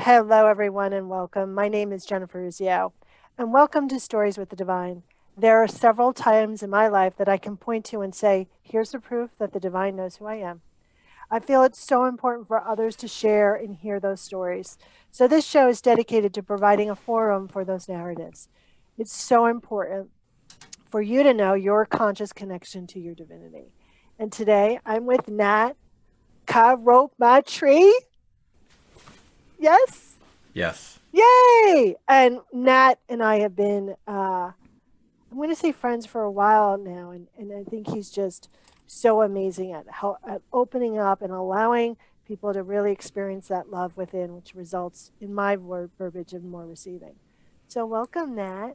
Hello, everyone, and welcome. My name is Jennifer Urezzio, and welcome to Stories with the Divine. There are several times in my life that I can point to and say, here's the proof that the divine knows who I am. I feel it's so important for others to share and hear those stories. So, this show is dedicated to providing a forum for those narratives. It's so important for you to know your conscious connection to your divinity. And today I'm with Nat Karomatri. Yes? Yes. Yay! And Nat and I have been, I'm going to say friends for a while now. And I think he's just so amazing at opening up and allowing people to really experience that love within, which results in my word verbiage and more receiving. So, welcome, Nat.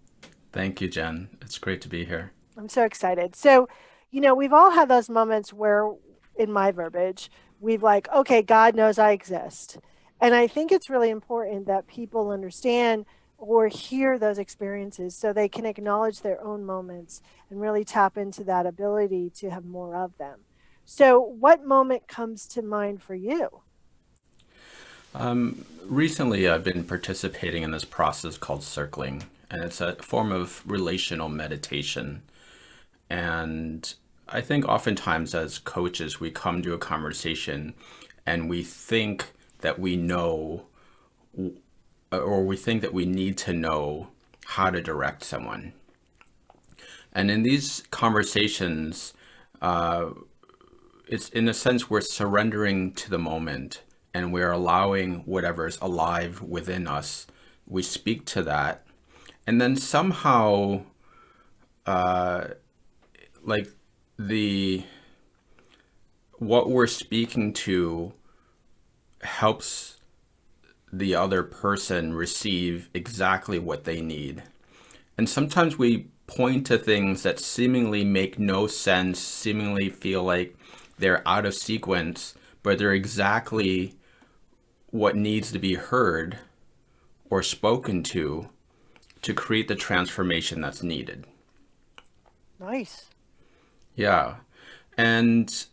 Thank you, Jen. It's great to be here. I'm so excited. So, we've all had those moments where, in my verbiage, we've like, okay, God knows I exist. And I think it's really important that people understand or hear those experiences so they can acknowledge their own moments and really tap into that ability to have more of them. So, what moment comes to mind for you? Recently, I've been participating in this process called circling, and it's a form of relational meditation. And I think oftentimes as coaches, we come to a conversation and we think that we know, or we think that we need to know how to direct someone. And in these conversations, it's in a sense we're surrendering to the moment and we're allowing whatever's alive within us. We speak to that, and then somehow, like the what we're speaking to helps the other person receive exactly what they need. And sometimes we point to things that seemingly make no sense, seemingly feel like they're out of sequence, but they're exactly what needs to be heard or spoken to create the transformation that's needed. Nice. Yeah. And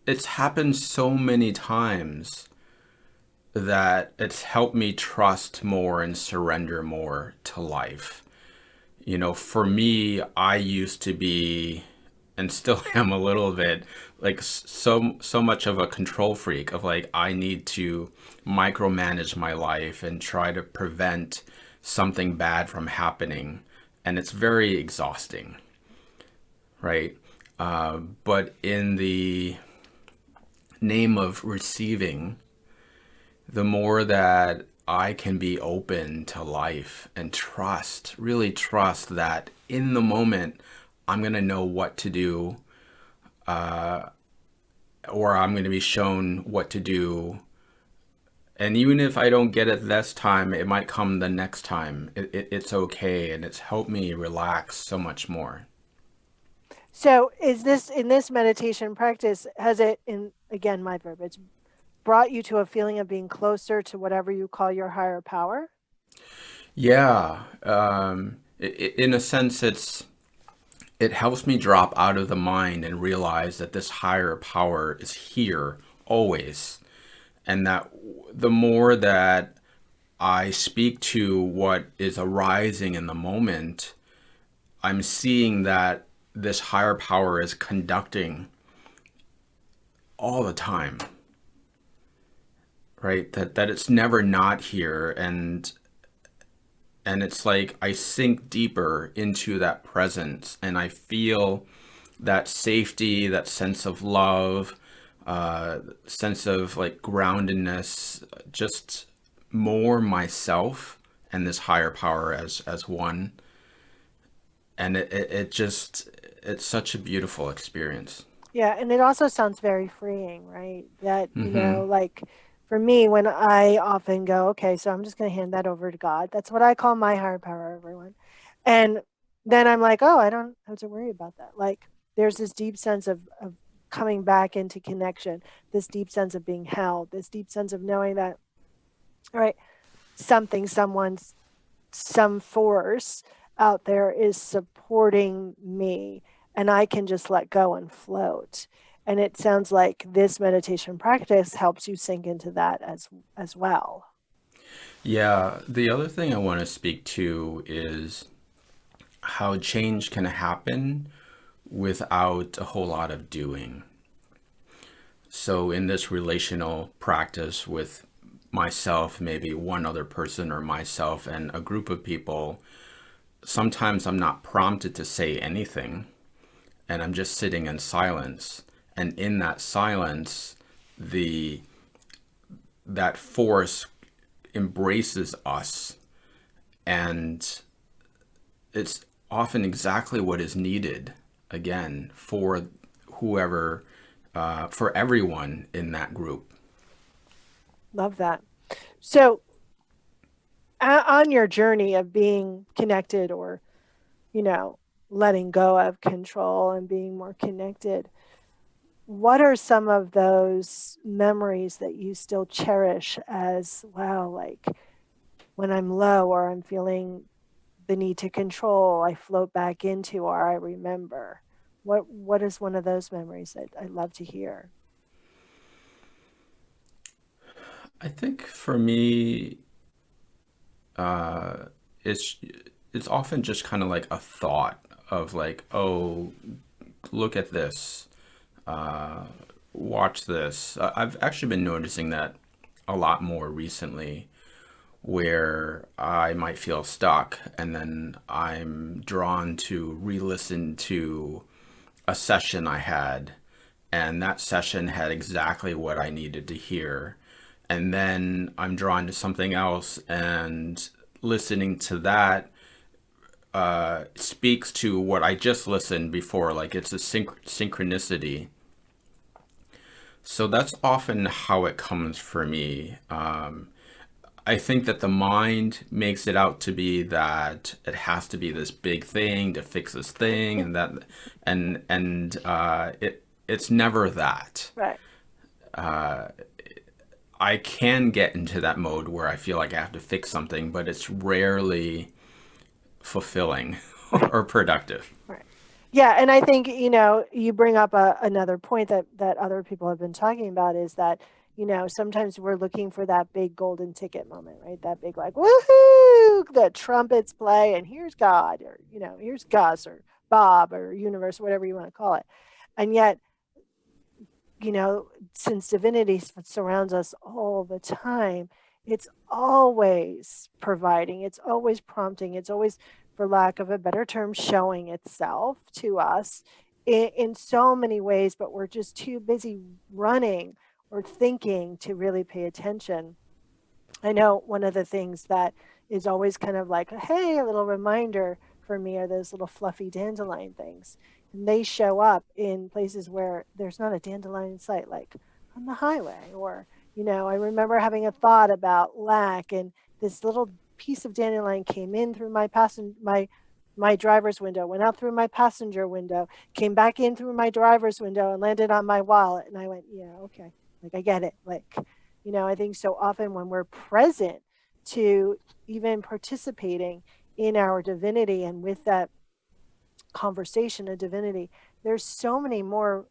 it's happened so many times that it's helped me trust more and surrender more to life. For me, I used to be, and still am a little bit, like so much of a control freak of like I need to micromanage my life and try to prevent something bad from happening, and it's very exhausting, right? But in the name of receiving, the more that I can be open to life and trust, really trust that in the moment, I'm going to know what to do, or I'm going to be shown what to do. And even if I don't get it this time, it might come the next time. It's okay. And it's helped me relax so much more. So, is this in this meditation practice, has it, in again, my verbiage, brought you to a feeling of being closer to whatever you call your higher power? Yeah. In a sense, it helps me drop out of the mind and realize that this higher power is here always. And that the more that I speak to what is arising in the moment, I'm seeing that this higher power is conducting all the time, right? That it's never not here, and it's like I sink deeper into that presence and I feel that safety, that sense of love, sense of like groundedness, just more myself and this higher power as one. And it just, it's such a beautiful experience. Yeah, and it also sounds very freeing, right? That, Hmm. like for me, when I often go, okay, so I'm just going to hand that over to God. That's what I call my higher power, everyone. And then I'm like, oh, I don't have to worry about that. Like there's this deep sense of coming back into connection, this deep sense of being held, this deep sense of knowing that, all right, something, someone's, some force out there is supporting me and I can just let go and float. And it sounds like this meditation practice helps you sink into that as well. Yeah, the other thing I want to speak to is how change can happen without a whole lot of doing. So, in this relational practice with myself, maybe one other person or myself and a group of people, sometimes I'm not prompted to say anything and I'm just sitting in silence. And in that silence, the that force embraces us, and it's often exactly what is needed again for whoever for everyone in that group. Love that. So, on your journey of being connected or, you know, letting go of control and being more connected, what are some of those memories that you still cherish as, wow, like when I'm low or I'm feeling the need to control, I float back into or I remember? What is one of those memories that I love to hear? I think for me, uh, it's it's often just kind of like a thought of like, oh, look at this, uh, watch this. I've actually been noticing that a lot more recently, where I might feel stuck, and then I'm drawn to re-listen to a session I had, and that session had exactly what I needed to hear. And then I'm drawn to something else, and listening to that speaks to what I just listened before. Like it's a synchronicity. So that's often how it comes for me. I think that the mind makes it out to be that it has to be this big thing to fix this thing, and that, it's never that. Right. I can get into that mode where I feel like I have to fix something, but it's rarely fulfilling Right. or productive. Right. Yeah, and I think, you bring up another point that other people have been talking about is that, sometimes we're looking for that big golden ticket moment, right? That big like woohoo, the trumpets play and here's God or, here's Gus or Bob or universe, whatever you want to call it. And yet, since divinity surrounds us all the time, it's always providing, it's always prompting, it's always, for lack of a better term, showing itself to us in so many ways, but we're just too busy running or thinking to really pay attention. I know one of the things that is always kind of like, hey, a little reminder for me are those little fluffy dandelion things. And they show up in places where there's not a dandelion in sight, like on the highway. Or, I remember having a thought about lack, and this little piece of dandelion came in through my driver's window, went out through my passenger window, came back in through my driver's window and landed on my wallet. And I went, yeah, okay. Like I get it. Like, I think so often when we're present to even participating in our divinity and with that conversation of divinity, there's so many more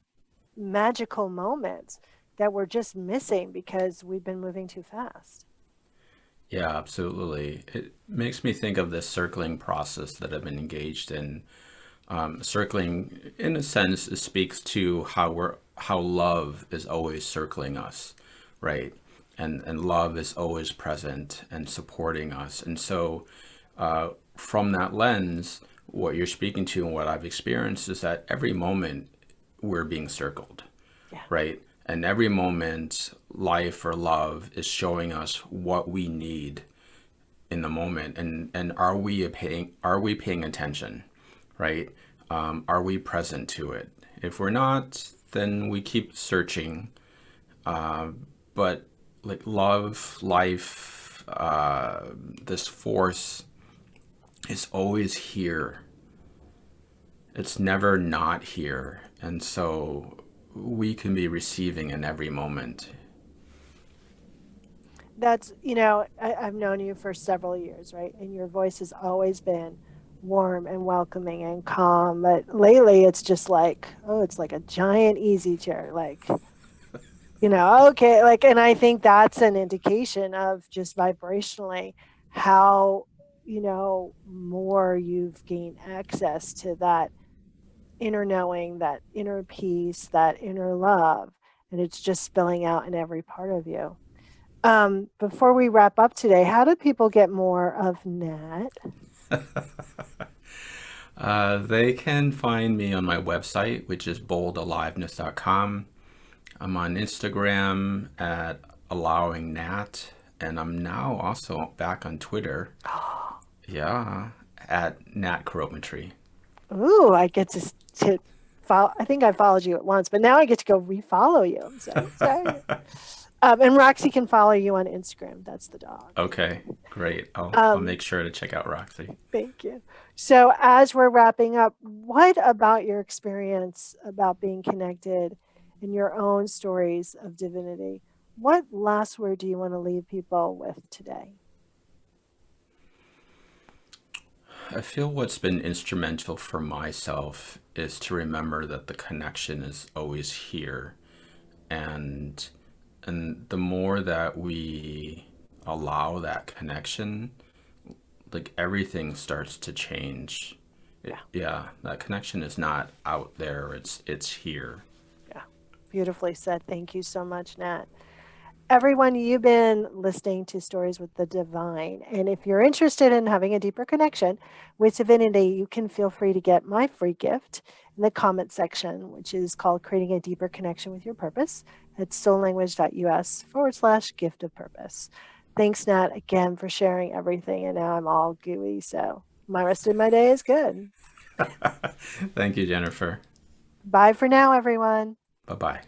magical moments that we're just missing because we've been moving too fast. Yeah, absolutely. It makes me think of this circling process that I've been engaged in. Circling, in a sense, it speaks to how love is always circling us, right? And love is always present and supporting us. And so, from that lens, what you're speaking to and what I've experienced is that every moment we're being circled, Yeah. right? And every moment, life or love is showing us what we need in the moment, and are we paying attention, right? Are we present to it? If we're not, then we keep searching. But like love, life, this force is always here. It's never not here, and so we can be receiving in every moment. That's, I've known you for several years, right? And your voice has always been warm and welcoming and calm. But lately it's just like, oh, it's like a giant easy chair. Like, Okay, like, and I think that's an indication of just vibrationally how, more you've gained access to that inner knowing, that inner peace, that inner love, and it's just spilling out in every part of you. Before we wrap up today, how do people get more of Nat? They can find me on my website, which is boldaliveness.com. I'm on Instagram at allowingnat, and I'm now also back on Twitter. Yeah, at Nat Chrometry. Ooh, I get to follow. I think I followed you at once, but now I get to go refollow you. I'm so excited. And Roxy can follow you on Instagram. That's the dog. Okay, great. I'll Um, make sure to check out Roxy. Thank you. So, as we're wrapping up, what about your experience about being connected and your own stories of divinity? What last word do you want to leave people with today? I feel what's been instrumental for myself is to remember that the connection is always here, and the more that we allow that connection, like everything starts to change. Yeah, Yeah, that connection is not out there, it's here. yeah. Beautifully said. Thank you so much, Nat. Everyone, you've been listening to Stories with the Divine. And if you're interested in having a deeper connection with divinity, you can feel free to get my free gift in the comment section, which is called Creating a Deeper Connection with Your Purpose at soullanguage.us/gift of purpose. Thanks, Nat, again for sharing everything. And now I'm all gooey. So my rest of my day is good. Thank you, Jennifer. Bye for now, everyone. Bye bye.